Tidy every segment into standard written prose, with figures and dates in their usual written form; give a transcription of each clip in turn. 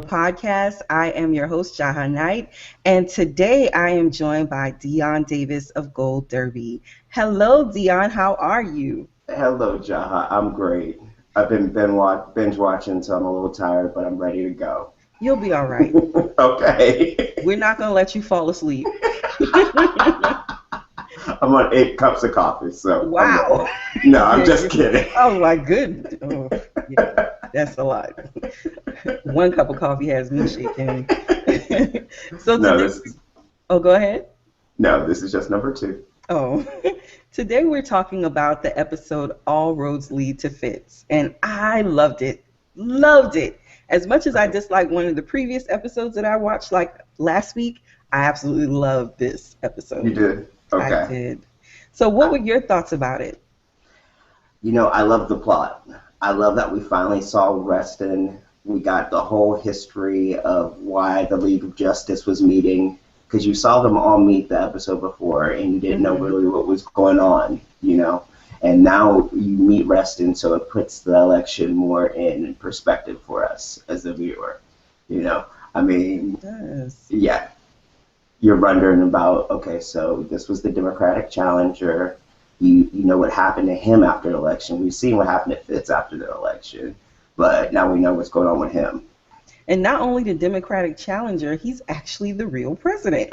podcast. I am your host, Jaha Knight, and today I am joined by Dion Davis of Gold Derby. Hello, Dion. How are you? Hello, Jaha. I'm great. I've been binge watching, so I'm a little tired, but I'm ready to go. You'll be all right. Okay. We're not going to let you fall asleep. I'm on 8 cups of coffee, so Wow. No, I'm just kidding. Oh, my goodness. Oh, yeah, that's a lot. 1 cup of coffee has me shaking. So No, today, oh, go ahead. this is just number 2. Oh, today we're talking about the episode All Roads Lead to Fitz, and I loved it. Loved it. As much as I disliked one of the previous episodes that I watched like last week, I absolutely loved this episode. You did? Okay. I did. So what were your thoughts about it? I love the plot. I love that we finally saw Reston. We got the whole history of why the League of Justice was meeting, because you saw them all meet the episode before and you didn't know really what was going on, and now you meet Reston, so it puts the election more in perspective for us as a viewer. It does. Yeah, you're wondering about, okay, so this was the Democratic challenger. You know what happened to him after the election. We've seen what happened to Fitz after the election, but now we know what's going on with him. And not only the Democratic challenger, he's actually the real president.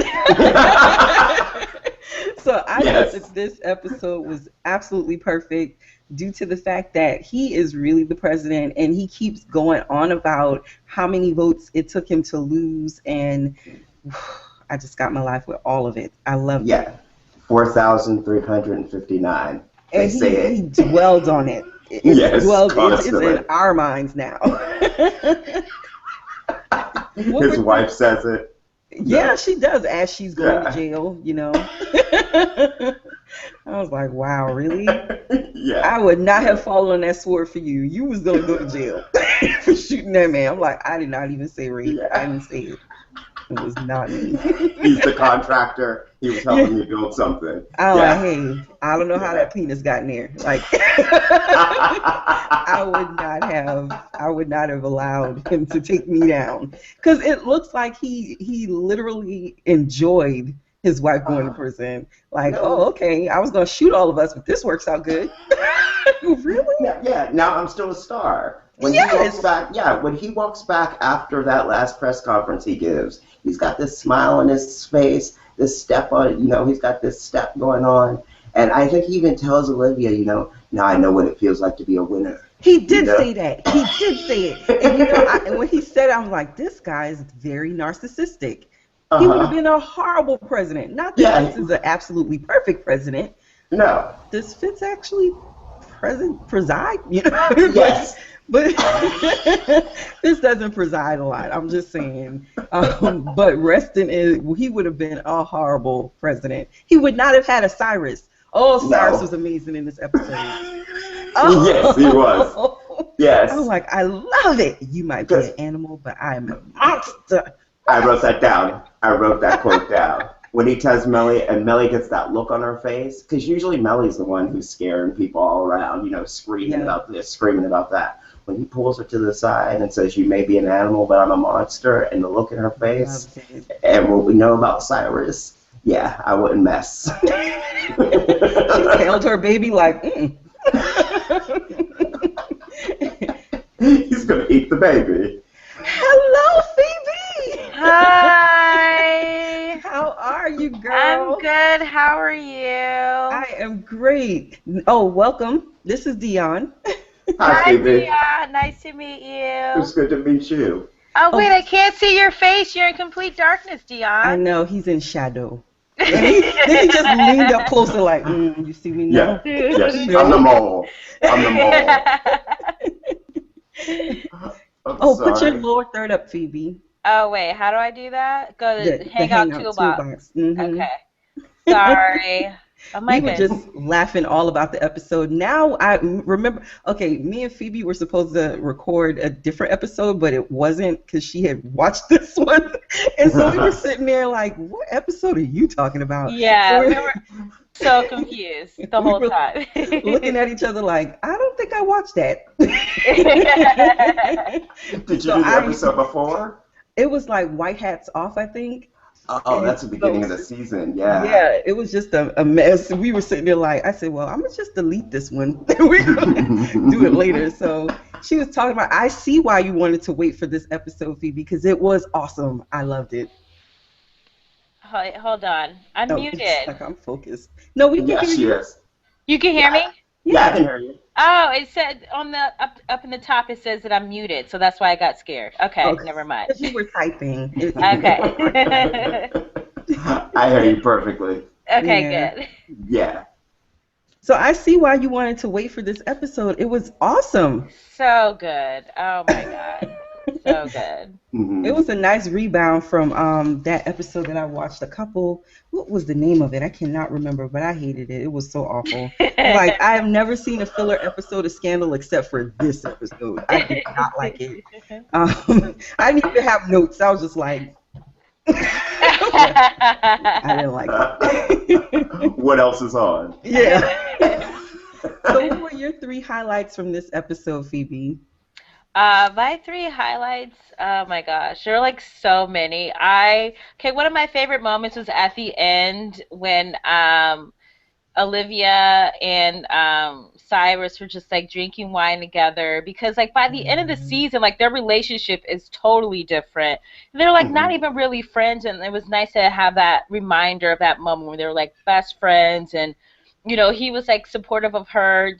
So I thought that this episode was absolutely perfect due to the fact that he is really the president and he keeps going on about how many votes it took him to lose, and I just got my life with all of it. I love it. Yeah, 4,359. And he dwelled on it. It's in our minds now. His wife says it. Yeah, she does, as she's going to jail, I was like, wow, really? Yeah. I would not have fallen on that sword for you. You was going to go to jail for shooting that man. I'm like, I did not even say rape. I didn't say it. It was not me. He's the contractor. He was helping me build something. I'm like, hey, I don't know how that penis got in there. Like, I would not have allowed him to take me down, because it looks like he literally enjoyed his wife going to prison. Like, oh, okay, I was gonna shoot all of us, but this works out good. Really? Yeah. Now I'm still a star. When he walks back after that last press conference he gives, he's got this smile on his face, this step on, he's got this step going on. And I think he even tells Olivia, now I know what it feels like to be a winner. He did say that. He did say it. And and when he said it, I was like, this guy is very narcissistic. He would have been a horrible president. Not that Fitz is an absolutely perfect president. No. Does Fitz actually preside? Yes. But this doesn't preside a lot. I'm just saying. But Reston he would have been a horrible president. He would not have had a Cyrus. Oh, Cyrus was amazing in this episode. Yes, he was. Yes. I was like, I love it. You might be an animal, but I'm a monster. I wrote that down. I wrote that quote down. When he tells Melly, and Melly gets that look on her face, because usually Melly's the one who's scaring people all around, screaming about this, screaming about that. When he pulls her to the side and says, you may be an animal, but I'm a monster, and the look in her face, and what we know about Cyrus, yeah, I wouldn't mess. She held her baby like, He's going to eat the baby. Hello, Phoebe. Hi. How are you, girl? I'm good. How are you? I am great. Oh, welcome. This is Dion. Hi, Phoebe. Dion. Nice to meet you. It's good to meet you. Oh, wait, I can't see your face. You're in complete darkness, Dion. I know. He's in shadow. Then he just leaned up closer like, you see me now? Yeah. Yes. I'm the mole. Put your lower third up, Phoebe. Oh, wait, how do I do that? Go to the Hangout toolbox. Mm-hmm. Okay. Sorry. Oh my we were just laughing all about the episode. Now I remember, okay, me and Phoebe were supposed to record a different episode, but it wasn't because she had watched this one. And so we were sitting there like, what episode are you talking about? Yeah. So So confused the We whole were time. looking at each other like, I don't think I watched that. Did you So do the episode before? it was like White Hats Off, I think. Oh, And that's the so, beginning of the season. Yeah. yeah, it was just a mess. We were sitting there like, I said, well, I'm gonna just delete this one. We're gonna do it later. So she was talking about, I see why you wanted to wait for this episode, Phoebe, because it was awesome. I loved it. Hold on. I'm Oh, it's muted. like I'm focused. No, we can Yeah, hear she you. is. You can hear Yeah, me? yeah, I Yeah. can hear you. Oh, it said on the up in the top it says that I'm muted, so that's why I got scared. Okay, Okay. never mind. Because you were typing. Okay. I hear you perfectly. Okay, Yeah. good. Yeah. So I see why you wanted to wait for this episode. It was awesome. So good. Oh my God. So good. It Hmm. was a nice rebound from that episode that I watched a couple. What was the name of it? I cannot remember, but I hated it. It was so awful. Like I have never seen a filler episode of Scandal except for this episode. I did not like it. I didn't even have notes. I was just like, I didn't like it. What else is on? Yeah. So, what were your three highlights from this episode, Phoebe? My three highlights, oh my gosh, there are like so many. Okay, one of my favorite moments was at the end when Olivia and Cyrus were just like drinking wine together because like by the end of the season, like their relationship is totally different. They're like not Hmm. even really friends, and it was nice to have that reminder of that moment where they were like best friends, and he was like supportive of her,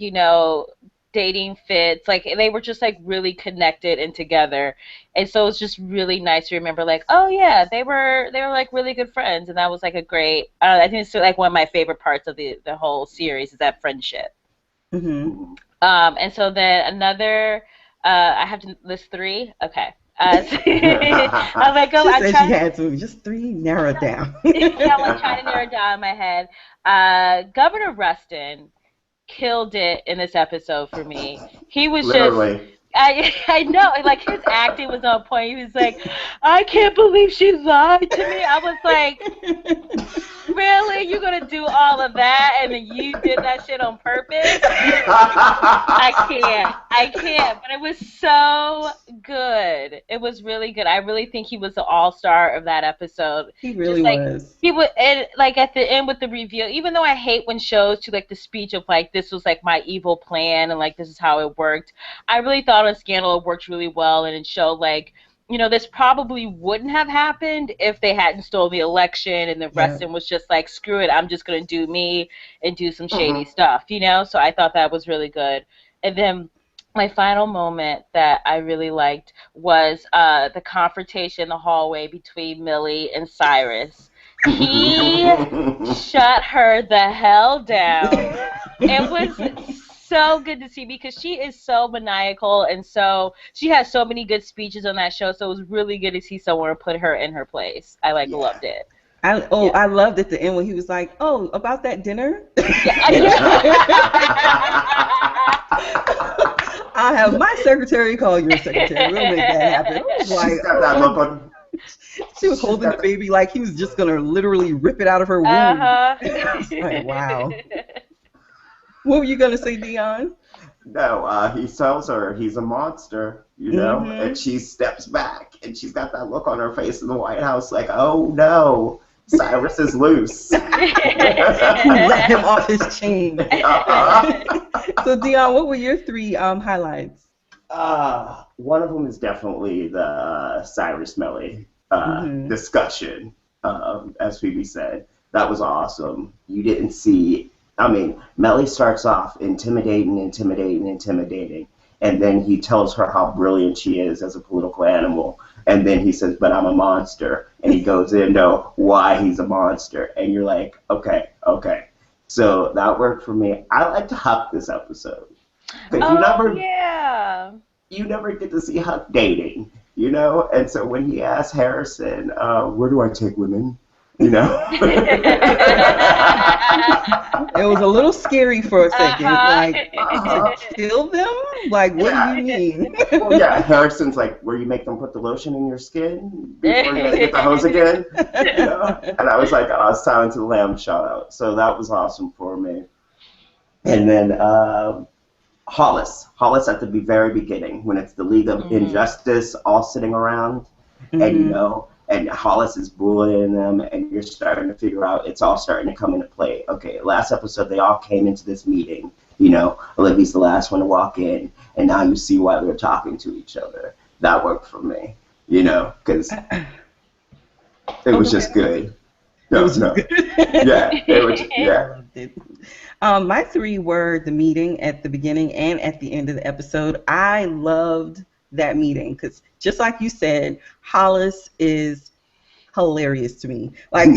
dating Fitz. Like they were just like really connected and together. And so it's just really nice to remember like, oh yeah, they were like really good friends, and that was like a great I think it's like one of my favorite parts of the whole series is that friendship. Mm-hmm. Hmm. And so then another I have to list three. Okay. I'm like, oh, She I'm said she trying. had to just three narrowed down. Yeah, I'm like trying to narrow it down in my head. Governor Rustin killed it in this episode for me. He was just Literally. I know, like his acting was on point. He was like, I can't believe she lied to me. I was like, really? You're gonna do all of that and then you did that shit on purpose? I can't. But it was so good. It was really good. I really think he was the all-star of that episode. He really Just like was. he would, and like at the end with the reveal. Even though I hate when shows do like the speech of like this was like my evil plan and like this is how it worked. I really thought on Scandal it worked really well and it showed like. This probably wouldn't have happened if they hadn't stole the election and the Yeah. Rustin was just like, screw it, I'm just going to do me and do some shady Hmm. stuff. So I thought that was really good. And then my final moment that I really liked was the confrontation in the hallway between Millie and Cyrus. He shut her the hell down. It was so good to see because she is so maniacal and so she has so many good speeches on that show. So it was really good to see someone put her in her place. I like Yeah. loved it. I Yeah. I loved at the end when he was like, "Oh, about that dinner." I'll have my secretary call your secretary. We'll make that happen. I was like, She's got that oh look on. she was She's holding the got. baby like he was just gonna literally rip it out of her womb. Uh-huh. I was like, wow. What were you gonna say, Dion? No, he tells her he's a monster, and Mm-hmm. she steps back and she's got that look on her face in the White House like, oh no, Cyrus is loose. Who let him off his chain? Uh-huh. So, Dion, what were your three highlights? One of them is definitely the Cyrus Melly Mm-hmm. discussion, as Phoebe said. That was awesome. You didn't see, I mean, Melly starts off intimidating, and then he tells her how brilliant she is as a political animal, and then he says, but I'm a monster, and he goes into why he's a monster, and you're like, okay. So that worked for me. I liked Huck this episode. Because you Oh never yeah. you never get to see Huck dating, And so when he asked Harrison, where do I take women? you know. It was a little scary for a second, like Uh-huh. to kill them. Like, what do you Yeah. mean? Well, yeah, Harrison's like, where you make them put the lotion in your skin before you gotta get the hose again, you know? And I was like, oh, Silence of the Lambs shout out. So that was awesome for me. And then Hollis at the very beginning, when it's the League of Injustice all sitting around, and you know, and Hollis is bullying them, and you're starting to figure out it's all starting to come into play. Okay, last episode they all came into this meeting. You know, Olivia's the last one to walk in, and now you see why they're talking to each other. That worked for me, you know, because it was just good. No, no. Yeah, it was, yeah. My three were the meeting at the beginning and at the end of the episode. I loved that meeting because, just like you said, Hollis is hilarious to me. Like,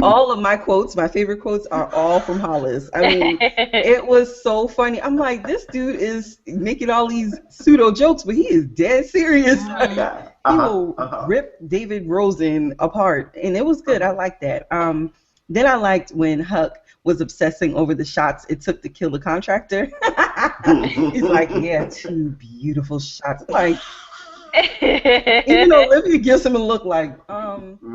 all of my quotes, my favorite quotes, are all from Hollis. I mean, it was so funny. I'm like, this dude is making all these pseudo jokes, but he is dead serious. He will rip David Rosen apart, and it was good. I liked that. Then I liked when Huck was obsessing over the shots it took to kill the contractor. He's like, yeah, 2 beautiful shots. Like, even though Olivia gives him a look like,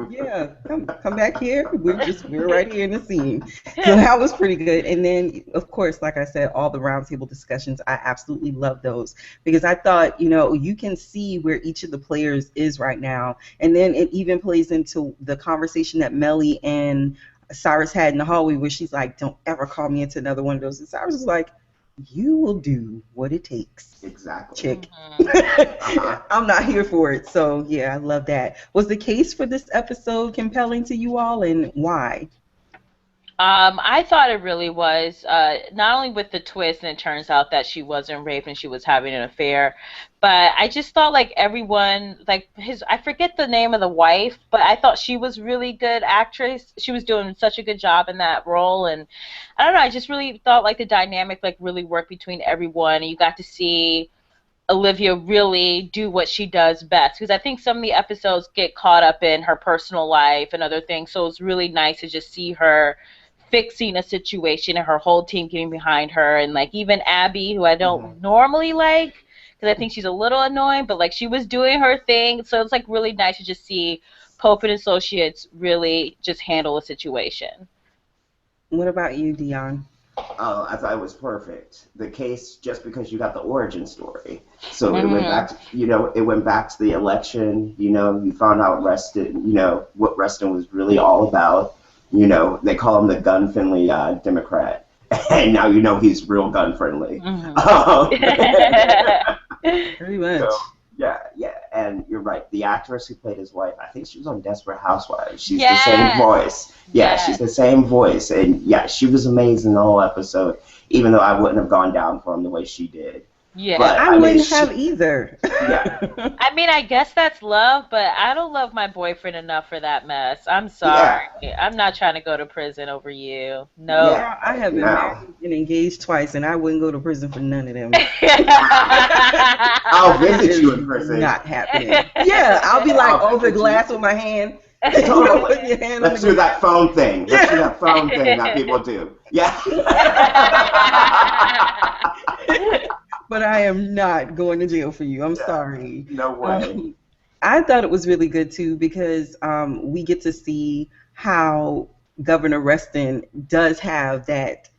yeah, come back here. We're right here in the scene. So that was pretty good. And then, of course, like I said, all the roundtable discussions, I absolutely love those because I thought, you know, you can see where each of the players is right now. And then it even plays into the conversation that Melly and Cyrus had in the hallway where she's like, don't ever call me into another one of those. And Cyrus is like, you will do what it takes. Exactly. Chick. I'm not here for it. So, yeah, I love that. Was the case for this episode compelling to you all, and why? I thought it really was, not only with the twist, and it turns out that she wasn't raped and she was having an affair, but I just thought like everyone, like I forget the name of the wife, but I thought she was really good actress. She was doing such a good job in that role, and I don't know, I just really thought like the dynamic like really worked between everyone, and you got to see Olivia really do what she does best, because I think some of the episodes get caught up in her personal life and other things, so it's really nice to just see her fixing a situation and her whole team getting behind her, and like even Abby, who I don't normally like because I think she's a little annoying, but like she was doing her thing, so it's like really nice to just see Pope and Associates really just handle a situation. What about you, Dion? Oh, I thought it was perfect. The case, just because you got the origin story, so it went back to, you know, it went back to the election. You know, you found out Reston, you know, what Reston was really all about. You know, they call him the gun-friendly Democrat, and now you know he's real gun-friendly. Pretty much. So, yeah, and you're right. The actress who played his wife, I think she was on Desperate Housewives. She's the same voice. Yeah, she's the same voice, and yeah, she was amazing the whole episode. Even though I wouldn't have gone down for him the way she did. Yeah, but, I wouldn't have either. Yeah. I mean, I guess that's love, but I don't love my boyfriend enough for that mess. I'm sorry. Yeah. I'm not trying to go to prison over you. No. Yeah, I have been married and engaged twice, and I wouldn't go to prison for none of them. I'll visit you in prison. Not happening. Yeah, I'll be like over the glass with my hand. Totally. Let's do that phone thing. Let's do that phone thing that people do. Yeah. But I am not going to jail for you. I'm sorry. No way. I thought it was really good, too, because we get to see how Governor Reston does have that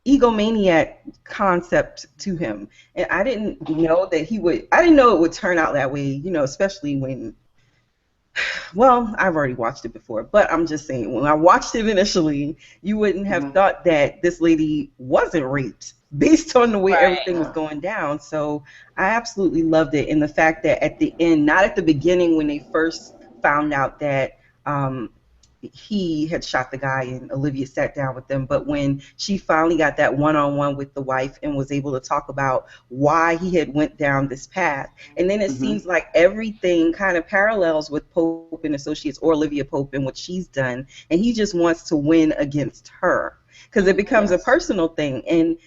egomaniac concept to him. And I didn't know that I didn't know it would turn out that way, you know, especially when, well, I've already watched it before, but I'm just saying, when I watched it initially, you wouldn't have thought that this lady wasn't raped based on the way everything was going down. So I absolutely loved it. And the fact that at the end, not at the beginning when they first found out that he had shot the guy and Olivia sat down with them, but when she finally got that one-on-one with the wife and was able to talk about why he had went down this path. And then it seems like everything kind of parallels with Pope and Associates, or Olivia Pope, and what she's done. And he just wants to win against her, because it becomes a personal thing. And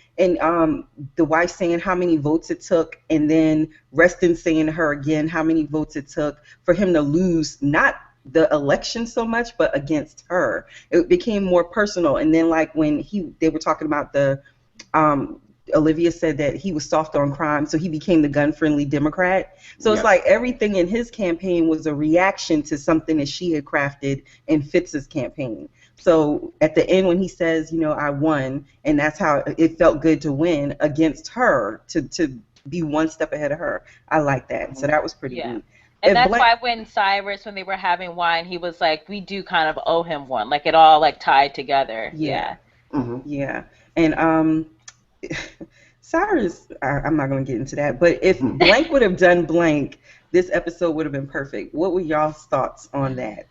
the wife saying how many votes it took, and then Reston saying to her again how many votes it took for him to lose, not the election so much, but against her. It became more personal. And then like when they were talking about Olivia said that he was soft on crime, so he became the gun-friendly Democrat. So it's like everything in his campaign was a reaction to something that she had crafted in Fitz's campaign. So at the end when he says, I won, and that's how it felt good to win against her, to be one step ahead of her. I like that. So that was pretty neat. And that's why when they were having wine, he was like, we do kind of owe him one. Like it all like tied together. Yeah. Yeah. And Cyrus, I'm not going to get into that, but if blank would have done blank, this episode would have been perfect. What were y'all's thoughts on that?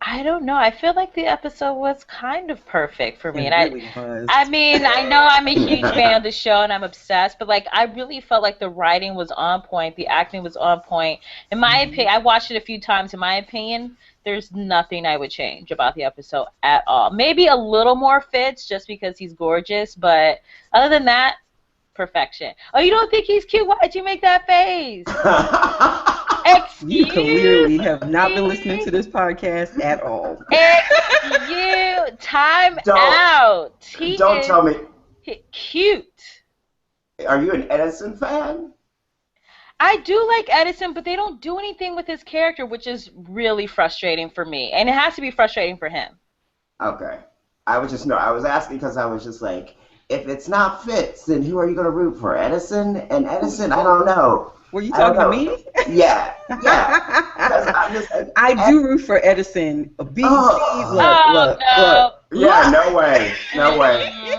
I don't know. I feel like the episode was kind of perfect for me. It really was. I mean, I know I'm a huge fan of the show and I'm obsessed, but like I really felt like the writing was on point, the acting was on point. In my opinion, I watched it a few times. In my opinion, there's nothing I would change about the episode at all. Maybe a little more Fitz just because he's gorgeous, but other than that, perfection. Oh, you don't think he's cute? Why'd you make that face? You clearly have not been listening to this podcast at all. Time out. Don't tell me. Cute. Are you an Edison fan? I do like Edison, but they don't do anything with his character, which is really frustrating for me. And it has to be frustrating for him. Okay. I was asking because I was just like, if it's not Fitz, then who are you going to root for? Edison? And Edison, I don't know. Were you talking to me? Yeah. I do root for Edison. Look. No. Yeah, no way.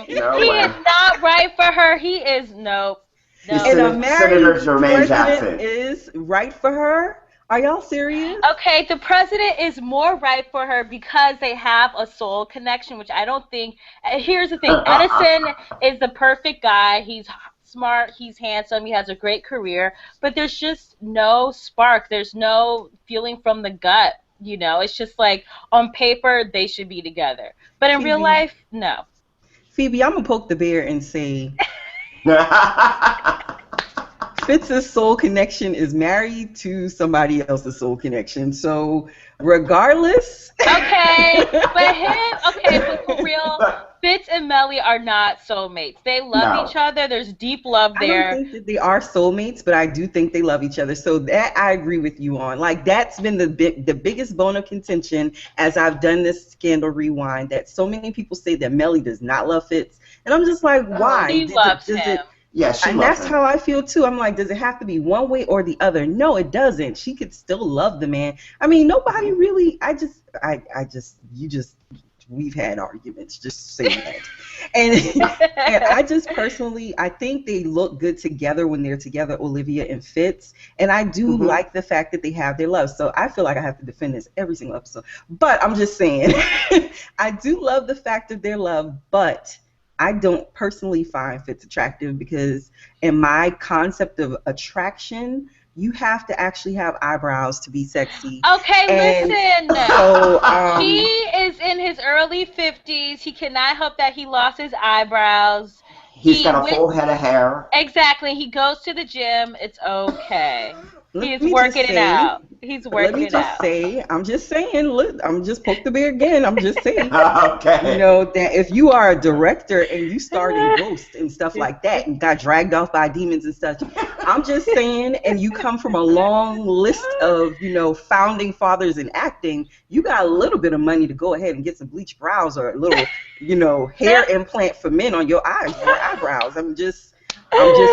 He is not right for her. He is, nope. No. And a married Jermaine president Jackson is right for her? Are y'all serious? Okay, the president is more right for her because they have a soul connection, which I don't think. Here's the thing. Edison is the perfect guy. He's smart. He's handsome. He has a great career. But there's just no spark. There's no feeling from the gut. It's just like on paper they should be together. But in real life, no. Phoebe, I'm going to poke the bear and say... Fitz's soul connection is married to somebody else's soul connection. So regardless. But for real, Fitz and Melly are not soulmates. They love each other. There's deep love there. I don't think that they are soulmates, but I do think they love each other. So that I agree with you on. Like that's been the biggest bone of contention as I've done this Scandal Rewind, that so many people say that Melly does not love Fitz. And I'm just like, why? She loves him. Yeah, and that's how I feel too. I'm like, does it have to be one way or the other? No, it doesn't. She could still love the man. I mean, nobody really. We've had arguments. Just saying that. And I just personally, I think they look good together when they're together, Olivia and Fitz. And I do like the fact that they have their love. So I feel like I have to defend this every single episode. But I'm just saying, I do love the fact of their love, but I don't personally find Fitz attractive because in my concept of attraction, you have to actually have eyebrows to be sexy. Okay, listen. So, he is in his early 50s. He cannot help that he lost his eyebrows. He's got a full head of hair. Exactly. He goes to the gym. It's okay. He's working it out. He's working it out. I'm just saying, look, I'm just poke the bear again. I'm just saying. Okay. That if you are a director and you start in Ghost and stuff like that and got dragged off by demons and such, I'm just saying, and you come from a long list of, founding fathers in acting, you got a little bit of money to go ahead and get some bleached brows or a little, hair implant for men on your eyes, your eyebrows. I'm just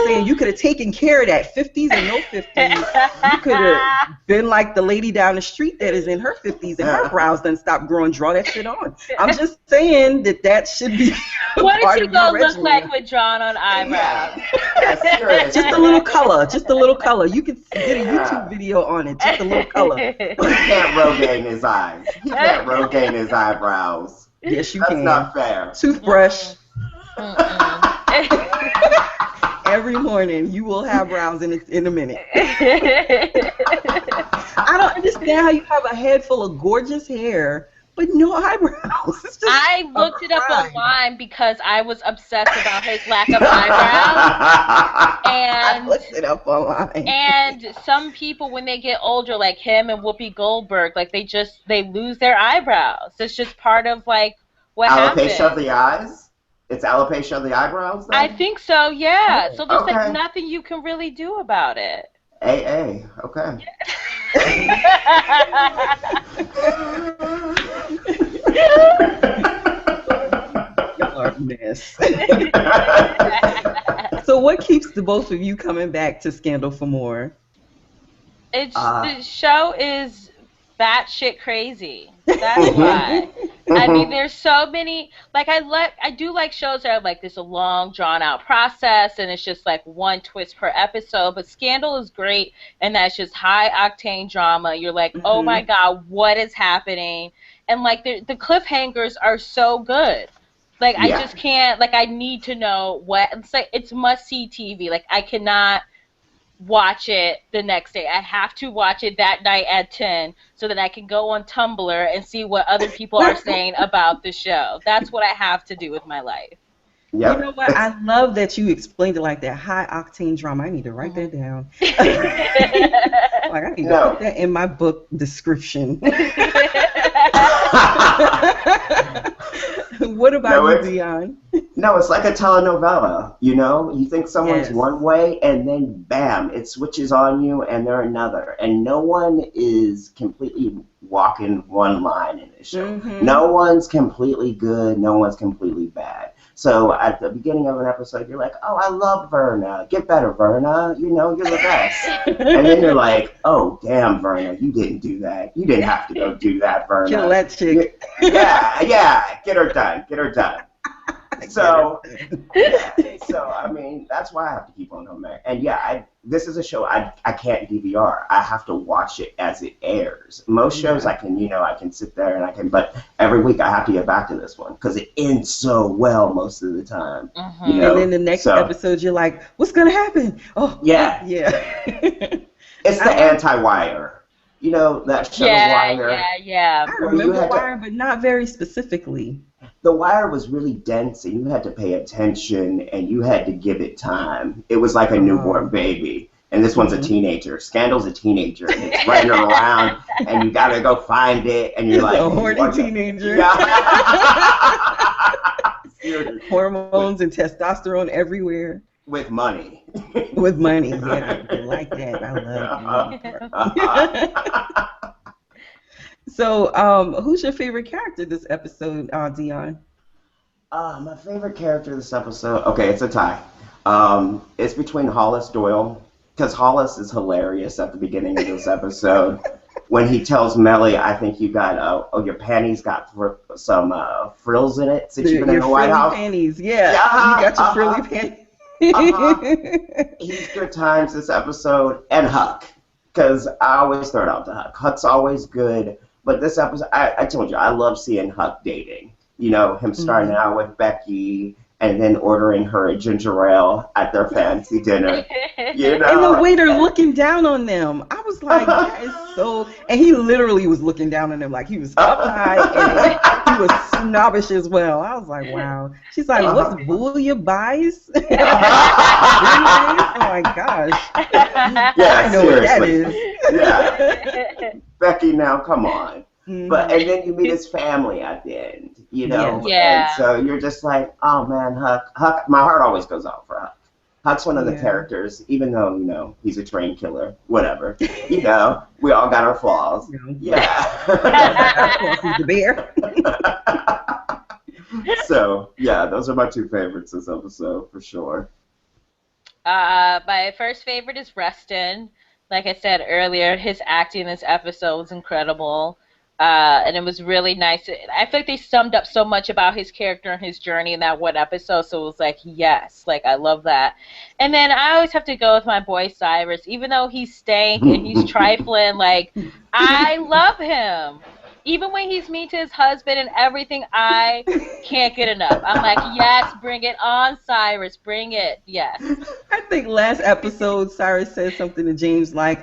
saying, you could have taken care of that. 50s and no 50s. You could have been like the lady down the street that is in her 50s and her brows done stopped growing. Draw that shit on. I'm just saying that should be what did you go look like with drawn on eyebrows? Yeah, just a little color. Just a little color. You could get a YouTube video on it. Just a little color. He can't Rogaine his eyes. He can't Rogaine his eyebrows. Yes, you That's can. That's not fair. Toothbrush. Every morning, you will have brows in a minute. I don't understand how you have a head full of gorgeous hair, but no eyebrows. It's just I a looked it up crime. online because I was obsessed about his lack of eyebrows. I And looked it up online. and some people when they get older, like him and Whoopi Goldberg, like they lose their eyebrows. It's just part of like what Alopecia of happens. the eyes? It's alopecia of the eyebrows I then? think so, yeah. So there's like Okay. nothing you can really do about it. AA. Okay. Y'all are a mess. So what keeps the both of you coming back to Scandal for more? The show is batshit crazy. That's why. I mean, there's so many. Like, I do like shows that are like this a long, drawn out process, and it's just like one twist per episode. But Scandal is great, and that's just high octane drama. You're like, oh my Mhm. god, what is happening? And like the cliffhangers are so good. Like, I Yeah. just can't. Like, I need to know what. It's like it's must see TV. Like, I cannot watch it the next day. I have to watch it that night at 10 so that I can go on Tumblr and see what other people are saying about the show. That's what I have to do with my life. You know Yep. what? I love that you explained it like that. High octane drama. I need to write that down. Like, I need to put No. that in my book description. What about No, you, it's Dion? no, it's like a telenovela, you know? You think someone's Yes. one way and then bam, it switches on you and they're another. And no one is completely walking one line in this show. Mm-hmm. No one's completely good, no one's completely bad. So at the beginning of an episode, you're like, oh, I love Verna. Get better, Verna. You know, you're the best. And then you're like, oh, damn, Verna, you didn't do that. You didn't have to go do that, Verna. Kill that chick. Yeah, get her done. Get her done. So, yeah, so I mean, that's why I have to keep on coming back. And yeah, this is a show I can't DVR. I have to watch it as it airs. Most shows I can, I can sit there and I can, but every week I have to get back to this one because it ends so well most of the time. Mhm. You know, And then the next so, episode, you're like, what's going to happen? Oh, Yeah. yeah. It's the anti-Wire. You know, that show Wire. Yeah. I you remember had to- Wire, but not very specifically. The Wire was really dense and you had to pay attention and you had to give it time. It was like a newborn baby. And this one's a teenager. Scandal's a teenager. And it's running around and you got to go find it. And you're He's like, a horny what the- teenager. Yeah. Seriously. Hormones and testosterone everywhere. With money. With money. Yeah, I like that. I love that. So, who's your favorite character this episode, Dion? My favorite character this episode, okay, it's a tie. It's between Hollis Doyle, because Hollis is hilarious at the beginning of this episode. When he tells Melly, I think you got, your panties got some frills in it since you've been in the White frilly House. panties, yeah. Yeah, You got your frilly panties. He's good times this episode, and Huck, because I always throw it out to Huck. Huck's always good, but this episode, I told you, I love seeing Huck dating. You know, him starting out with Becky and then ordering her a ginger ale at their fancy dinner. You know? And the waiter looking down on them. I was like, that is so... And he literally was looking down on them like he was up high and he was snobbish as well. I was like, wow. She's like, what's bouillabaisse? Oh my gosh. Yeah, I know what that seriously. is. Yeah. Becky, now, come on. But and then you meet his family at the end, you know. Yeah. And so you're just like, oh man, Huck. My heart always goes out for Huck. Huck's one of the Yeah. characters, even though he's a train killer, whatever. We all got our flaws. Yeah. He's the bear. So yeah, those are my two favorites this episode for sure. My first favorite is Reston. Like I said earlier, his acting in this episode was incredible. And it was really nice. I feel like they summed up so much about his character and his journey in that one episode. So it was like, yes, like I love that. And then I always have to go with my boy Cyrus, even though he's stank and he's trifling. Like I love him, even when he's mean to his husband and everything. I can't get enough. I'm like, yes, bring it on, Cyrus, bring it. Yes. I think last episode Cyrus said something to James like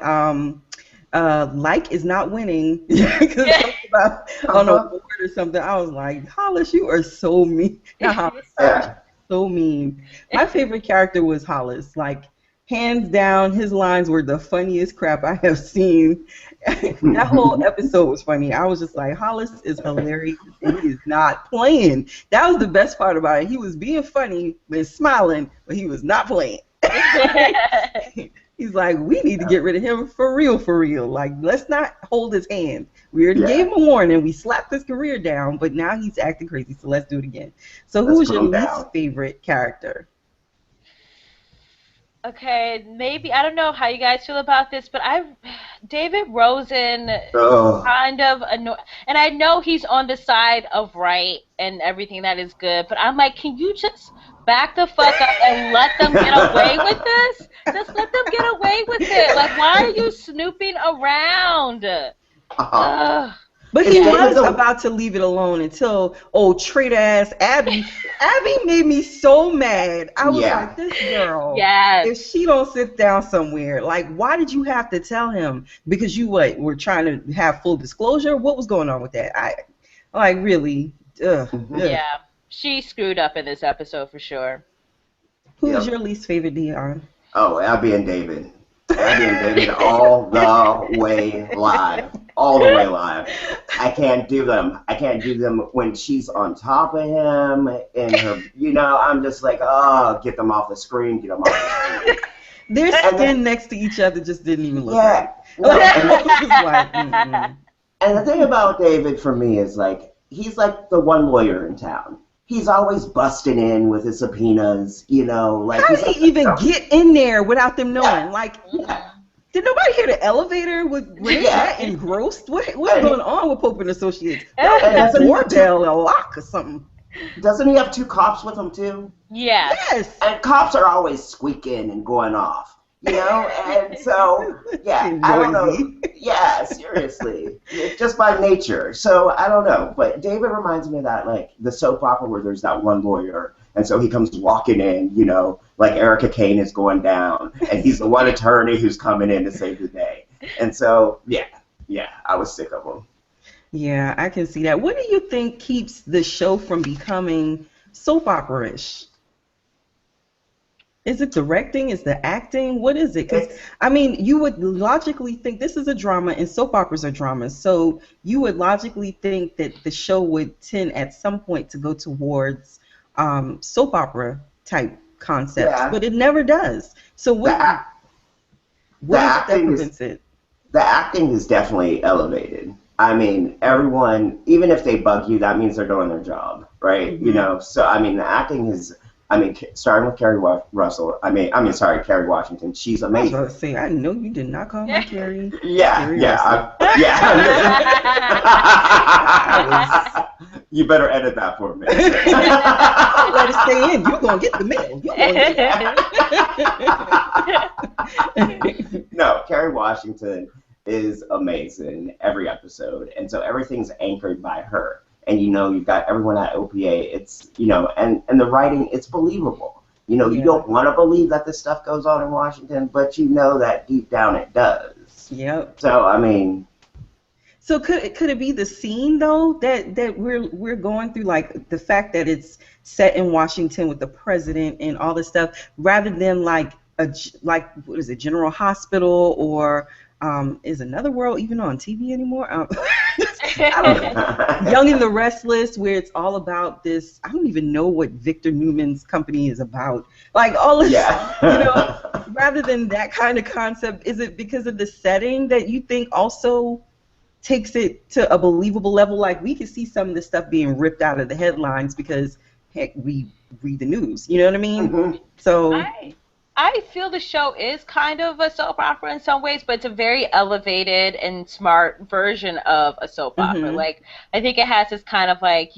is not winning. Because something about on a Uh-huh. board or something. I was like, Hollis, you are so mean. Not Hollis, Cyrus, Yeah. so mean. My favorite character was Hollis. Like, hands down, his lines were the funniest crap I have seen. That whole episode was funny. I was just like, Hollis is hilarious, and he is not playing. That was the best part about it. He was being funny and smiling, but he was not playing. He's like, we need to get rid of him for real, for real. Like, let's not hold his hand. We already gave Yeah. him a warning. We slapped his career down, but now he's acting crazy, so let's do it again. So who Let's was put your him least down. favorite character? Okay, maybe I don't know how you guys feel about this, but David Rosen Oh, kind of annoy, and I know he's on the side of right and everything that is good, but I'm like, can you just back the fuck up and let them get away with this? Just let them get away with it. Like, why are you snooping around? oh. Ugh. But It's he David was the about to leave it alone until old traitor ass Abby. Abby made me so mad. I was yeah. like, this girl, Yes. if she don't sit down somewhere, like, why did you have to tell him? Because you were trying to have full disclosure? What was going on with that? I like really. Ugh, Hmm. ugh. Yeah. She screwed up in this episode for sure. Who was Yep. your least favorite, Dion? Oh, Abby and David. Abby and David all the way live. All the way live. I can't do them. I can't do them when she's on top of him in her, I'm just like, oh, get them off the screen, get them off the screen. Their And then, skin next to each other just didn't even look right. yeah, no, It was like, mm-mm. and the thing about David for me is like, he's like the one lawyer in town. He's always busting in with his subpoenas, like How he's did like, he even get in there without them knowing? Like, yeah, did nobody hear the elevator with Renee yeah. that engrossed? What's going on with Pope and Associates? No, That and was a doesn't he have doorbell, a lock, or something. doesn't he have two cops with him too? Yes. Yes. And cops are always squeaking and going off, and so yeah, I don't know. Noisy. Yeah, seriously, it's just by nature. So I don't know, but David reminds me of that, like the soap opera where there's that one lawyer, and so he comes walking in, like Erica Kane is going down, and he's the one attorney who's coming in to save the day. And so yeah, I was sick of him. Yeah, I can see that. What do you think keeps the show from becoming soap opera-ish? Is it directing? Is the acting? What is it? Because, It's I mean, you would logically think this is a drama and soap operas are dramas. So you would logically think that the show would tend at some point to go towards soap opera type concepts, yeah, but it never does. So the ac- the what is it that acting is prevents it? the acting is definitely elevated. I mean, everyone, even if they bug you, that means they're doing their job, right? Hmm. So I mean, the acting is, I mean, starting with Russell. Sorry, Kerry Washington. She's I was about to amazing. say, I know you did not call her Carrie. Yeah, Carrie yeah, Russell. I was. yeah. You better edit that for me. I'll let it stay in. You're gonna get the mail. You're gonna get it. No, Kerry Washington is amazing every episode, and so everything's anchored by her. And you've got everyone at OPA. It's and the writing, it's believable. You Yeah. don't want to believe that this stuff goes on in Washington, but you know that deep down it does. Yep. So I mean, So could it be the scene though that we're going through, like the fact that it's set in Washington with the president and all this stuff, rather than like like what is it, General Hospital, or is Another World even on TV anymore? I don't know. Young and the Restless, where it's all about this. I don't even know what Victor Newman's company is about. Like all this, yeah. rather than that kind of concept, is it because of the setting that you think also takes it to a believable level? Like, we could see some of this stuff being ripped out of the headlines because, heck, we read the news. You know what I mean? Mhm. So, I feel the show is kind of a soap opera in some ways, but it's a very elevated and smart version of a soap opera. mhm. Like, I think it has this kind of like,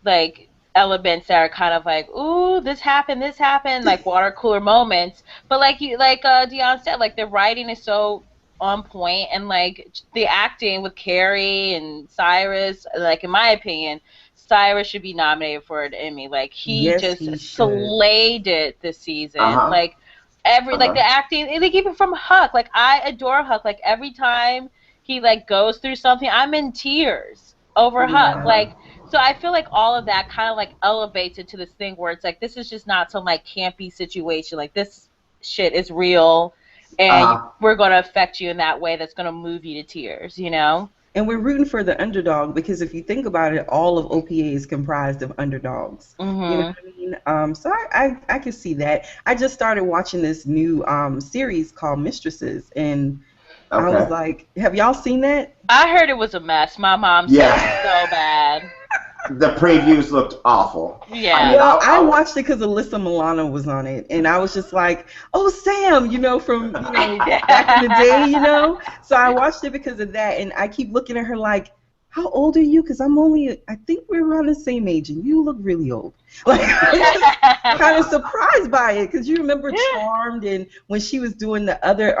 like elements that are kind of like, ooh, this happened, like water cooler moments. But Dion said, like the writing is so on point, and like the acting with Carrie and Cyrus, like in my opinion, Cyrus should be nominated for an Emmy. Like he Yes, just he should. slayed it this season. Uh-huh. Like the Uh-huh. acting, like even from Huck, like I adore Huck. Like every time he like goes through something, I'm in tears over Huck. Yeah. Like, so I feel like all of that kind of like elevates it to this thing where it's like, this is just not some like campy situation. Like, this shit is real, and Uh, we're going to affect you in that way that's going to move you to tears, you know? And we're rooting for the underdog because if you think about it, all of OPA is comprised of underdogs. You know Mm-hmm. what I mean? So I can see that. I just started watching this new series called Mistresses, and I was okay. like, have y'all seen that? I heard it was a mess. My mom said it was Yeah. so bad. The previews looked awful. I Yeah. mean, Well, I watched it because Alyssa Milano was on it, and I was just like, "Oh, Sam," from back in the day, So I watched it because of that, and I keep looking at her like, "How old are you?" Because I think we're around the same age, and you look really old. Like, I'm just kind of surprised by it because you remember Charmed, and when she was doing the other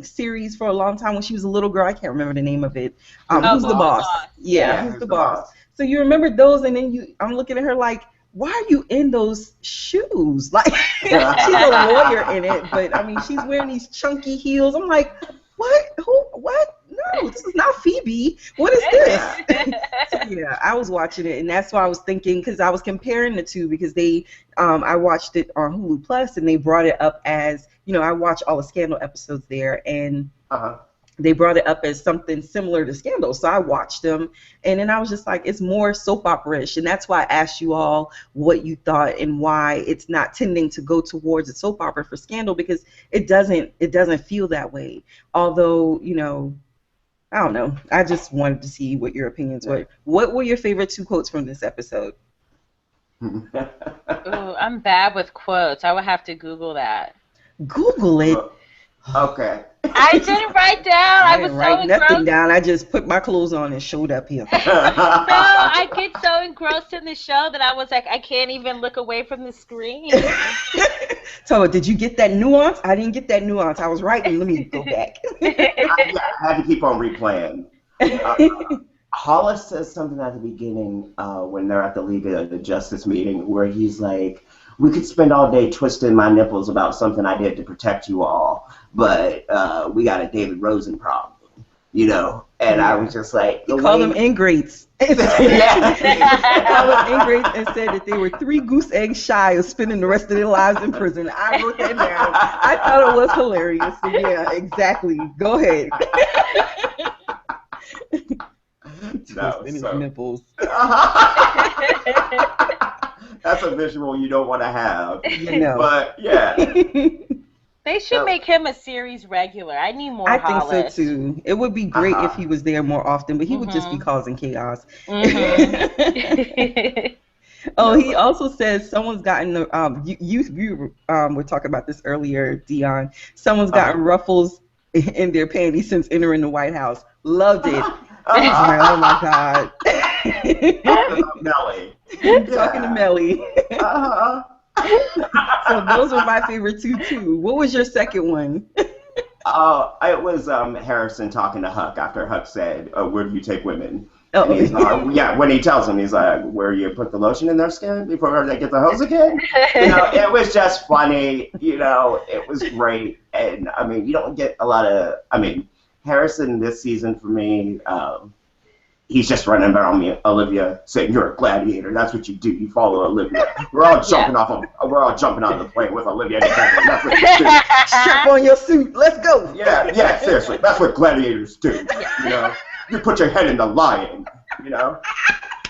series for a long time when she was a little girl, I can't remember the name of it. Who's Oh, Who's the Who's the boss? Boss? Yeah, Yeah. Who's Who's the the boss? boss? So you remember those, and then I'm looking at her like, why are you in those shoes? Like, she's a lawyer in it, but I mean, she's wearing these chunky heels. I'm like, what? Who? What? No, this is not Phoebe. What is this? So yeah, I was watching it, and that's why I was thinking, because I was comparing the two because I watched it on Hulu Plus, and they brought it up as, I watch all the Scandal episodes there, and Uh-huh. they brought it up as something similar to Scandal. So I watched them, and then I was just like, it's more soap opera-ish. And that's why I asked you all what you thought and why it's not tending to go towards a soap opera for Scandal, because it doesn't feel that way. Although, I don't know. I just wanted to see what your opinions were. What were your favorite 2 quotes from this episode? Ooh, I'm bad with quotes. I would have to Google that. Google it. Okay. I didn't write down. I was didn't so write nothing engrossed. down. I just put my clothes on and showed up here. No, I get so engrossed in the show that I was like, I can't even look away from the screen. So, did you get that nuance? I didn't get that nuance. I was writing. Let me go back. I had to keep on replaying. Hollis says something at the beginning when they're at the League of the Justice meeting where he's like, we could spend all day twisting my nipples about something I did to protect you all, but we got a David Rosen problem, And I was just like... He called them ingrates. Yeah. He called them ingrates and said that they were 3 goose eggs shy of spending the rest of their lives in prison. I wrote that down. I thought it was hilarious. So yeah, exactly. Go ahead. No, Twisting his so... nipples. That's a visual you don't want to have. But yeah. They should make him a series regular. I need more I Hollis. think so too. It would be great if he was there more often, but he would just be causing chaos. Oh, he also says someone's gotten the you were talking about this earlier, Dion. Someone's gotten ruffles in their panties since entering the White House. Loved it. I was like, oh my God. Melly. Talking to Melly. So those were my favorite 2 too. What was your second one? It was Harrison talking to Huck after Huck said, where do you take women? Oh, and he's like, when he tells him, he's like, where you put the lotion in their skin before they get the hose again? It was just funny. It was great. And, I mean, you don't get a lot of, Harrison this season for me, he's just running around me, Olivia, saying you're a gladiator. That's what you do. You follow Olivia. We're all jumping out of the plane with Olivia. That's what you do. Strap on your suit. Let's go. Yeah, seriously. That's what gladiators do. You put your head in the lion.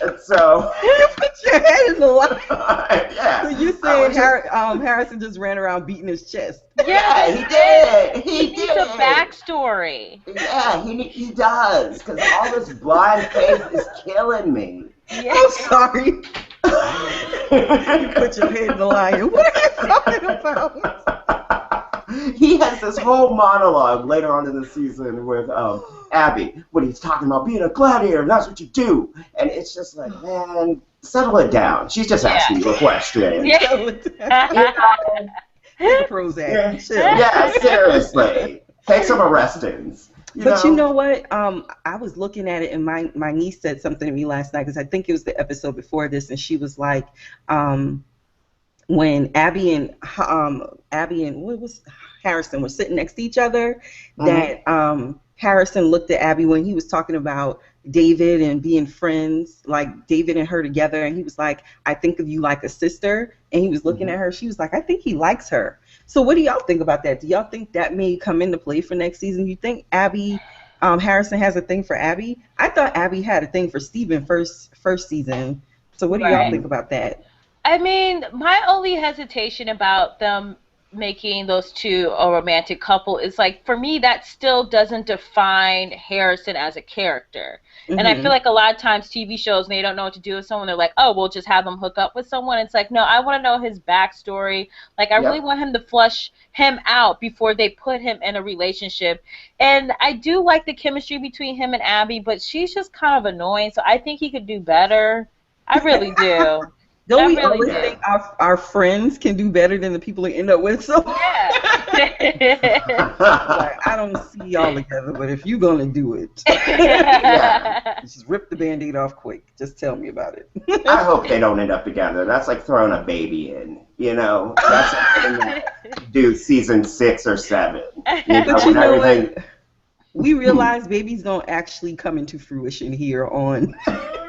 And so you put your head in the lion. Yeah. So you saying Harrison just ran around beating his chest? Yeah, he did. He needs a backstory. Yeah, he does. Because all this blind faith is killing me. Yeah. I'm sorry. You put your head in the lion. What are you talking about? He has this whole monologue later on in the season with Abby when he's talking about being a gladiator and that's what you do. And it's just like, man, settle it down. She's just asking you a question. Take a Prozac. Yeah, seriously. Take some Arrestins. You know what? I was looking at it, and my niece said something to me last night because I think it was the episode before this, and she was like, when Abby and what was Harrison were sitting next to each other, that Harrison looked at Abby when he was talking about David and being friends, like David and her together, and he was like, I think of you like a sister, and he was looking at her, she was like, I think he likes her. So what do y'all think about that? Do y'all think that may come into play for next season? You think Abby, Harrison has a thing for Abby? I thought Abby had a thing for Steven first season. So what do y'all think about that? I mean, my only hesitation about them making those two a romantic couple is, like, for me, that still doesn't define Harrison as a character. And I feel like a lot of times TV shows, they don't know what to do with someone. They're like, oh, we'll just have them hook up with someone. It's like, no, I want to know his backstory. Like, I really want him to flush him out before they put him in a relationship. And I do like the chemistry between him and Abby, but she's just kind of annoying. So I think he could do better. I really do. Don't we always think our friends can do better than the people they end up with? So like, I don't see y'all together, but if you're gonna do it, just rip the Band-Aid off quick. Just tell me about it. I hope they don't end up together. That's like throwing a baby in. You know, that's something that do season 6 or 7. You know, but you know what? We realize babies don't actually come into fruition here on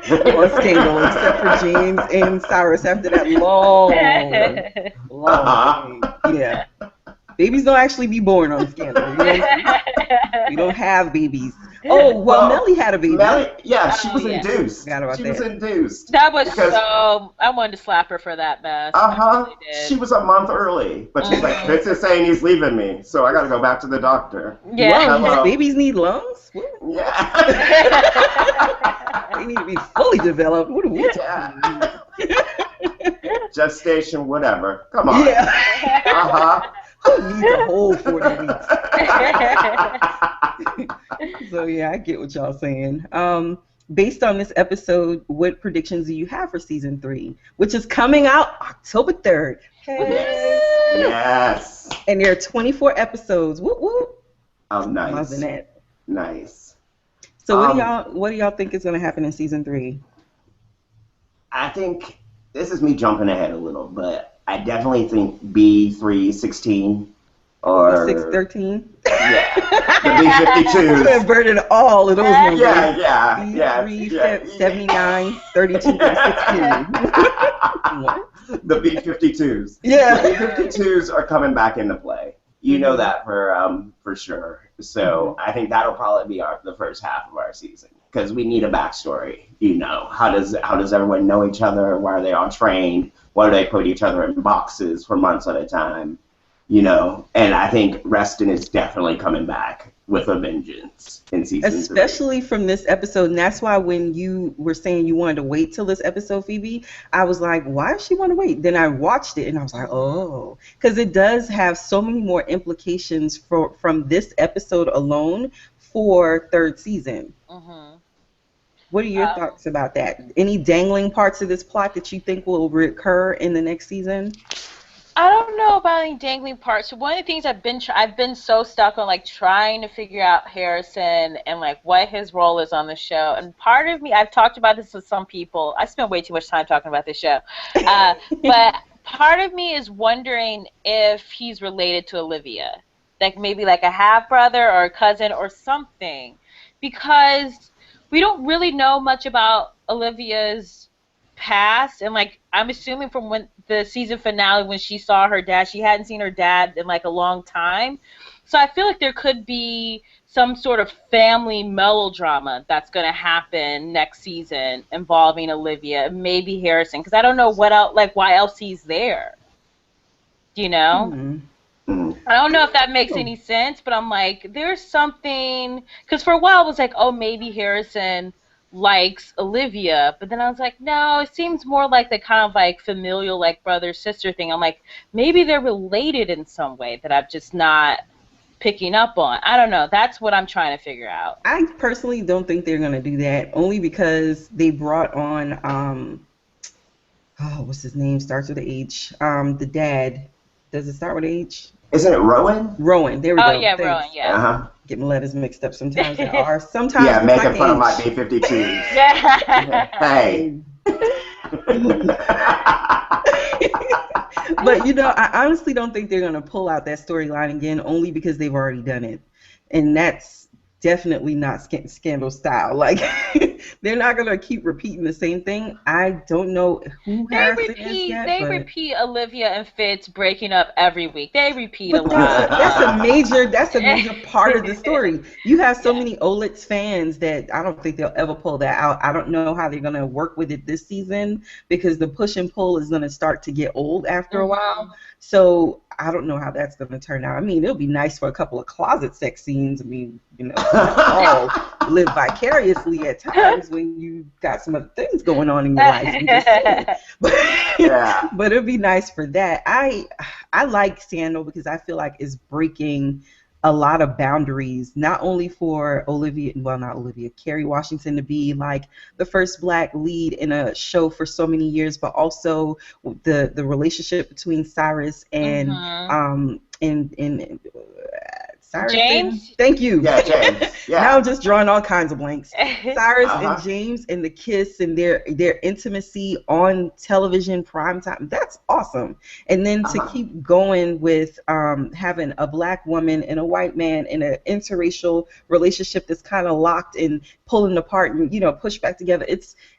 Scandal, except for James and Cyrus after that long yeah. Babies don't actually be born on Scandal. You know? We don't have babies. Oh, well, Melly had a baby. She was induced. She was induced. That was so... I wanted to slap her for that mess. Really, she was a month early. But she's like, Fitz is saying he's leaving me, so I got to go back to the doctor. Yeah. Wow, babies need lungs? Yeah. They need to be fully developed. What are we talking about? Gestation, whatever. Come on. Yeah. Who needs a whole 40 weeks? So, yeah, I get what y'all saying. Based on this episode, what predictions do you have for season 3, which is coming out October 3rd? Okay. Yes. And there are 24 episodes. Whoop, whoop. Oh, nice. Loving it. Nice. So, what do y'all think is going to happen in season 3? I think this is me jumping ahead a little, but I definitely think B316 or 613. Yeah, the B52s. You inverted all of those numbers. Yeah. B3, 79, 32, and 16. What? The B52s. Yeah. The B52s are coming back into play. You know that for sure. So I think that'll probably be the first half of our season, because we need a backstory. You know, how does everyone know each other? Why are they all trained? Why do they put each other in boxes for months at a time? You know, and I think Reston is definitely coming back with a vengeance in season 3. Especially from this episode, and that's why when you were saying you wanted to wait till this episode, Phoebe, I was like, why does she want to wait? Then I watched it, and I was like, oh, because it does have so many more implications from this episode alone for 3rd season. What are your thoughts about that? Any dangling parts of this plot that you think will recur in the next season? I don't know about any dangling parts. One of the things I've been so stuck on, like, trying to figure out Harrison and, like, what his role is on the show. And part of me, I've talked about this with some people. I spend way too much time talking about this show. But part of me is wondering if he's related to Olivia, like maybe like a half brother or a cousin or something, because we don't really know much about Olivia's past, and like I'm assuming from when the season finale, when she saw her dad, she hadn't seen her dad in like a long time. So I feel like there could be some sort of family melodrama that's going to happen next season involving Olivia, maybe Harrison, because I don't know what else, like why else he's there. Do you know? I don't know if that makes any sense, but I'm like, there's something, because for a while it was like, oh, maybe Harrison likes Olivia, but then I was like, no, it seems more like the kind of like familial, like brother-sister thing. I'm like, maybe they're related in some way that I'm just not picking up on. I don't know. That's what I'm trying to figure out. I personally don't think they're going to do that, only because they brought on, what's his name? Starts with an H. The dad. Does it start with H? Isn't it Rowan? Rowan. There we go. Oh, yeah, Rowan, yeah. Getting letters mixed up sometimes. They are. Sometimes yeah, making fun of my B-52s. Hey. But, you know, I honestly don't think they're going to pull out that storyline again, only because they've already done it. And that's definitely not Scandal style. Like, they're not gonna keep repeating the same thing. I don't know who Harrison is yet, They but repeat Olivia and Fitz breaking up every week. They repeat a but lot. that's a major part of the story. You have so Yeah. many Olitz fans that I don't think they'll ever pull that out. I don't know how they're gonna work with it this season because the push and pull is gonna start to get old after a while. So I don't know how that's gonna turn out. I mean, it'll be nice for a couple of closet sex scenes. I mean, you know, we all live vicariously at times when you got some other things going on in your life. I'm just saying. But, Yeah. but it'd be nice for that. I like Scandal because I feel like it's breaking a lot of boundaries, not only for not Olivia, Kerry Washington to be like the first black lead in a show for so many years, but also the relationship between Cyrus and Cyrus James? and thank you. Yeah, James. Yeah. Now I'm just drawing all kinds of blanks. Cyrus Uh-huh. and James and the kiss and their intimacy on television primetime. That's awesome. And then to keep going with having a black woman and a white man in an interracial relationship that's kind of locked and pulling apart and, you know, pushed back together.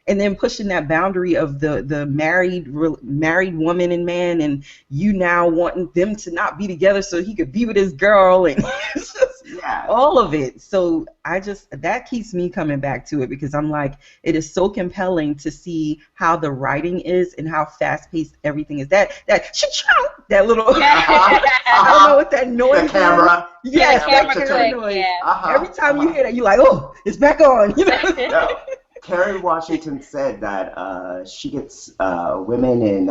And then pushing that boundary of the married woman and man, and you now wanting them to not be together so he could be with his girl, and it's just all of it. So that keeps me coming back to it because I'm like, it is so compelling to see how the writing is and how fast paced everything is. That little I don't know what that noise The camera. is. Yes, Yeah, that camera camera click, noise. yeah. Every time you hear that, you're like, oh, it's back on. You know? No. Kerry Washington said that she gets women in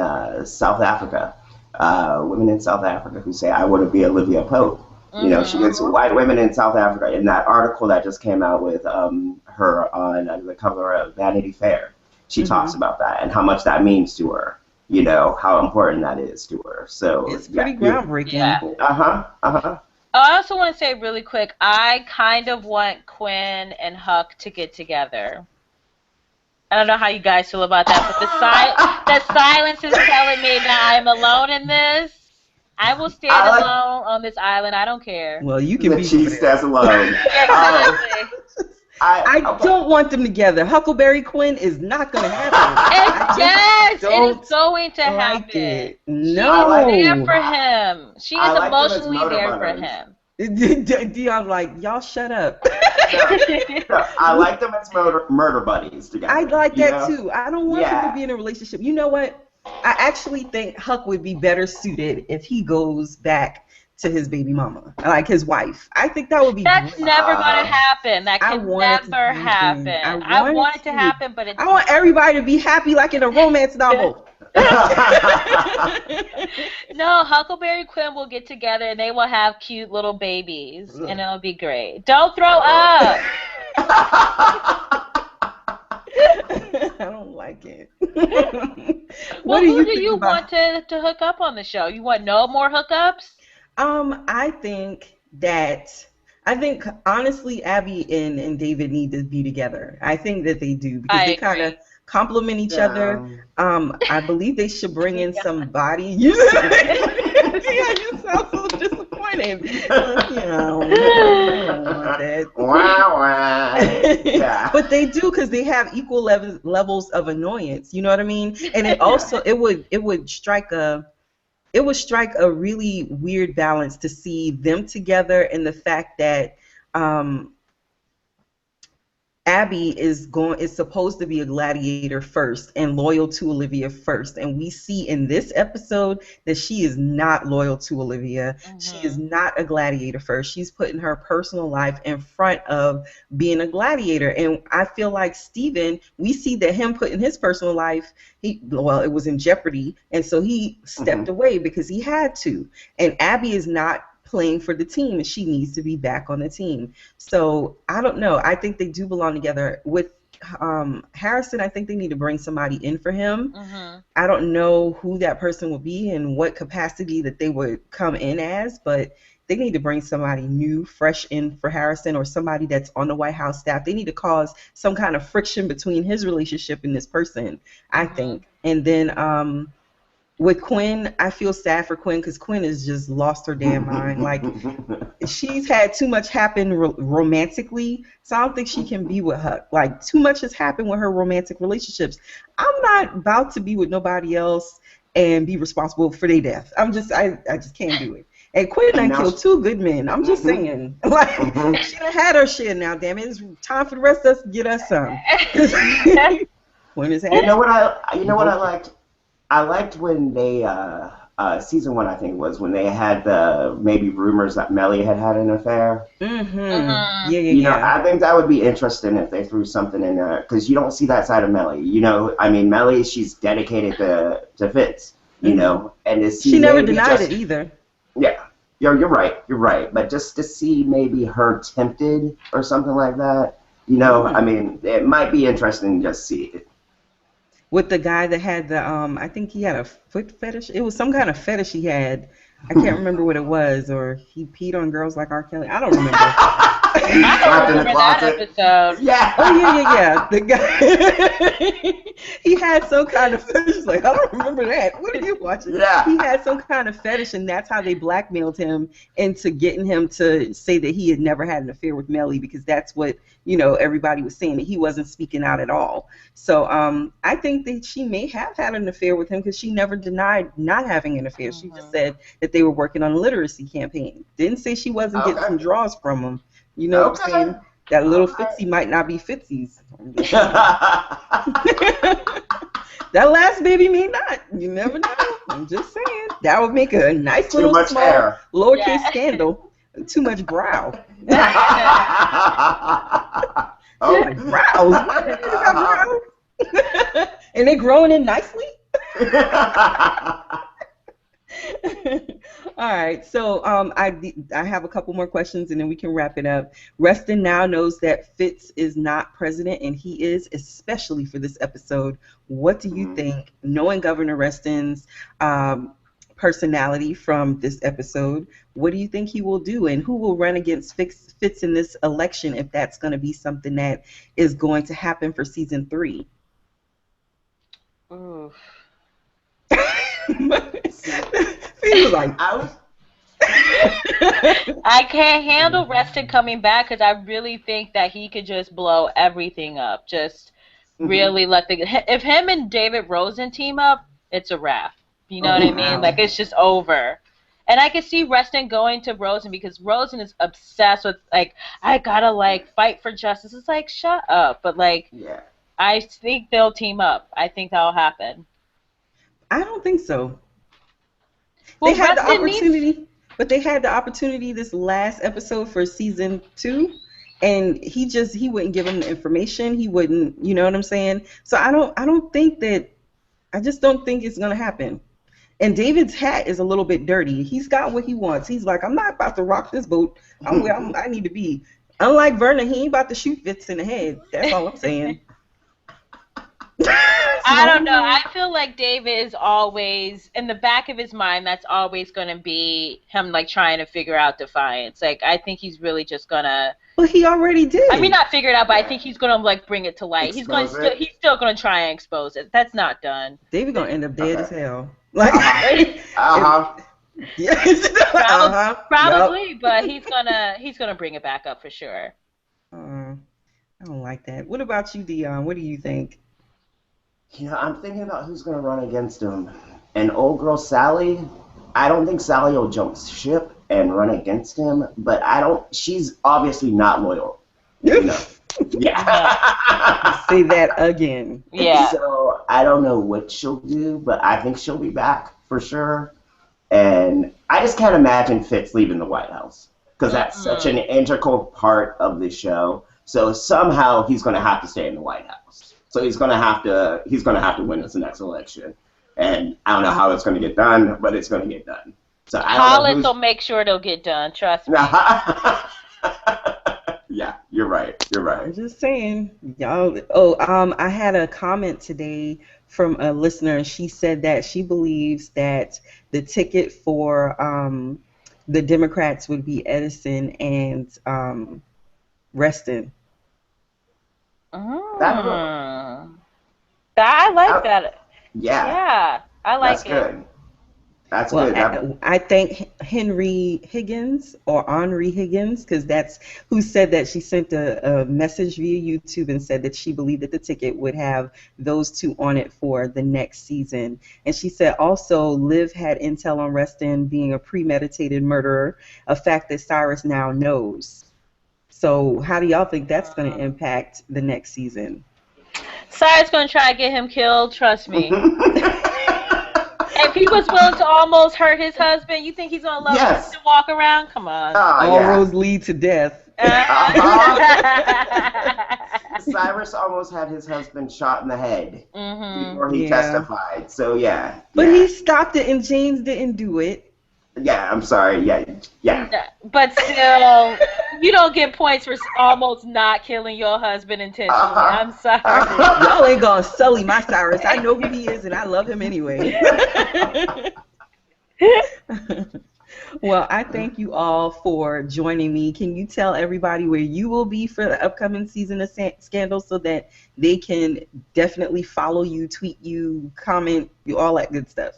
South Africa, who say, "I want to be Olivia Pope." You know, she gets white women in South Africa. In that article that just came out with her on the cover of Vanity Fair, she talks about that and how much that means to her. You know, how important that is to her. So it's pretty groundbreaking. Yeah. Oh, I also want to say really quick, I kind of want Quinn and Huck to get together. I don't know how you guys feel about that, but the silence is telling me that I'm alone in this. I will stand alone on this island. I don't care. Well, you can be she stands alone. Exactly. I don't want them together. Huckleberry Quinn is not going to happen. Yes, it is going to happen. No. She's there for him. She is emotionally there for him. Dion's like, y'all shut up. No, I like them as murder buddies together. I like that too. I don't want them to be in a relationship. You know what? I actually think Huck would be better suited if he goes back to his baby mama, like his wife. I think that would be That's great. never going to happen. That can never happen. I want it to happen, but I want everybody to be happy like in a romance novel. No, Huckleberry Quinn will get together and they will have cute little babies, and it'll be great. Don't throw up. I don't like it. Well, who do you want to hook up on the show? You want no more hookups? I think honestly, Abby and David need to be together. I think that they do because they kind of complement each other. I believe they should bring in somebody. You sound so disappointed. But they do because they have equal levels of annoyance. You know what I mean? And it also it would strike a really weird balance to see them together and the fact that Abby is supposed to be a gladiator first and loyal to Olivia first, and we see in this episode that she is not loyal to Olivia. She is not a gladiator first. She's putting her personal life in front of being a gladiator, and I feel like Steven, we see that him putting his personal life, it was in jeopardy, and so he stepped away because he had to, and Abby is not playing for the team and she needs to be back on the team. So I don't know. I think they do belong together. With Harrison, I think they need to bring somebody in for him. I don't know who that person will be and what capacity that they would come in as, but they need to bring somebody new, fresh in for Harrison, or somebody that's on the White House staff. They need to cause some kind of friction between his relationship and this person, I think. And then with Quinn, I feel sad for Quinn because Quinn has just lost her damn mind. Like, she's had too much happen romantically, so I don't think she can be with her. Like, too much has happened with her romantic relationships. I'm not about to be with nobody else and be responsible for their death. I just can't do it. And Quinn done killed 2 good men. I'm just saying. Like, she done had her share now, damn it. It's time for the rest of us to get us some. Quinn is You know what I liked? I liked when they season 1, I think it was, when they had the maybe rumors that Melly had an affair. Yeah. You know, I think that would be interesting if they threw something in there, because you don't see that side of Melly. You know, I mean, Melly, she's dedicated to Fitz. You know, and to see she never denied it either. Yeah, you're right. But just to see maybe her tempted or something like that, you know, I mean, it might be interesting to just see it. With the guy that had the I think he had a foot fetish. It was some kind of fetish he had. I can't remember what it was, or he peed on girls like R. Kelly. I don't remember. I don't remember that episode. Yeah. Oh yeah. The guy he had some kind of fetish. Like, I don't remember that. What are you watching? Yeah. He had some kind of fetish, and that's how they blackmailed him into getting him to say that he had never had an affair with Melly, because that's what, you know, everybody was saying, that he wasn't speaking out at all. So I think that she may have had an affair with him, because she never denied not having an affair. She just said that they were working on a lititeracy campaign. Didn't say she wasn't getting some draws from him. You know what I'm saying? That little Fitzy might not be Fitzy's. That last baby may not. You never know. I'm just saying. That would make a nice little small lowercase scandal. Too much brow. Oh, my brows. You got brows? And they growing in nicely? All right, so I have a couple more questions, and then we can wrap it up. Reston now knows that Fitz is not president, and he is, especially for this episode. What do you think, knowing Governor Reston's personality from this episode, what do you think he will do, and who will run against Fitz in this election, if that's going to be something that is going to happen for season 3? Oof. He was like, I can't handle Reston coming back, because I really think that he could just blow everything up. Just really if him and David Rosen team up, it's a wrap. You know what I mean? Like, it's just over. And I can see Reston going to Rosen, because Rosen is obsessed with, like, I gotta, like, fight for justice. It's like, shut up. But, like, I think they'll team up. I think that'll happen. I don't think so. Well, they had the opportunity, but they had the opportunity this last episode for season 2, and he wouldn't give him the information. He wouldn't, you know what I'm saying? So I just don't think it's gonna happen. And David's hat is a little bit dirty. He's got what he wants. He's like, I'm not about to rock this boat. I'm where I need to be. Unlike Vernon, he ain't about to shoot Fitz in the head. That's all I'm saying. I don't know. I feel like David is always, in the back of his mind, that's always going to be him, like, trying to figure out Defiance. Like, I think he's really just going to... Well, he already did. I mean, not figure it out, but I think he's going to, like, bring it to light. He's still going to try and expose it. That's not done. David going to end up dead as hell. Like, Probably, but he's gonna bring it back up for sure. I don't like that. What about you, Dion? What do you think? You know, I'm thinking about who's going to run against him. And old girl Sally, I don't think Sally will jump ship and run against him, but she's obviously not loyal. You know? Yeah. Say that again. Yeah. So I don't know what she'll do, but I think she'll be back for sure. And I just can't imagine Fitz leaving the White House, because that's such an integral part of the show. So somehow he's going to have to stay in the White House. So he's going to have to win this next election. And I don't know how it's going to get done, but it's going to get done. So Hollis will make sure it'll get done. Trust me. Yeah, you're right. I'm just saying, y'all. Oh, I had a comment today from a listener, and she said that she believes that the ticket for the Democrats would be Edison and Reston. I like that. Yeah. Yeah, I like That's it. good. That's Well, good. I thank Henry Higgins, because that's who said that. She sent a message via YouTube and said that she believed that the ticket would have those two on it for the next season. And she said also Liv had intel on Reston being a premeditated murderer, a fact that Cyrus now knows. So how do y'all think that's going to impact the next season? Cyrus gonna try to get him killed. Trust me. If he was willing to almost hurt his husband, you think he's gonna love him to walk around? Come on. All roads lead to death. Cyrus almost had his husband shot in the head before he testified. So but he stopped it, and James didn't do it. Yeah, I'm sorry. Yeah. But still, you don't get points for almost not killing your husband intentionally. I'm sorry. Y'all ain't gonna sully my Cyrus. I know who he is, and I love him anyway. Well, I thank you all for joining me. Can you tell everybody where you will be for the upcoming season of Scandal so that they can definitely follow you, tweet you, comment, all that good stuff?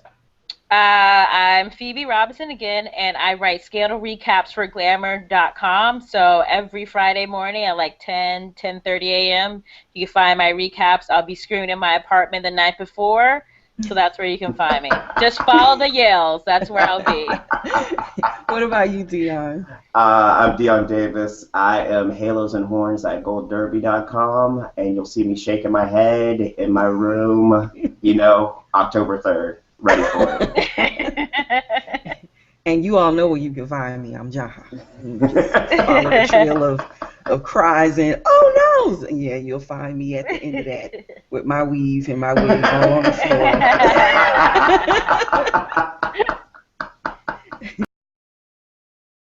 I'm Phoebe Robinson again, and I write scandal recaps for glamour.com. So every Friday morning at like 10:30 a.m., you can find my recaps. I'll be screwing in my apartment the night before, so that's where you can find me. Just follow the yells. That's where I'll be. What about you, Dion? I'm Dion Davis. I am Halos and Horns at goldderby.com, and you'll see me shaking my head in my room, October 3rd. Ready for it. And you all know where you can find me. I'm Jaha. Just follow the trail of cries and oh no. Yeah, you'll find me at the end of that with my weave and my wig all on the floor.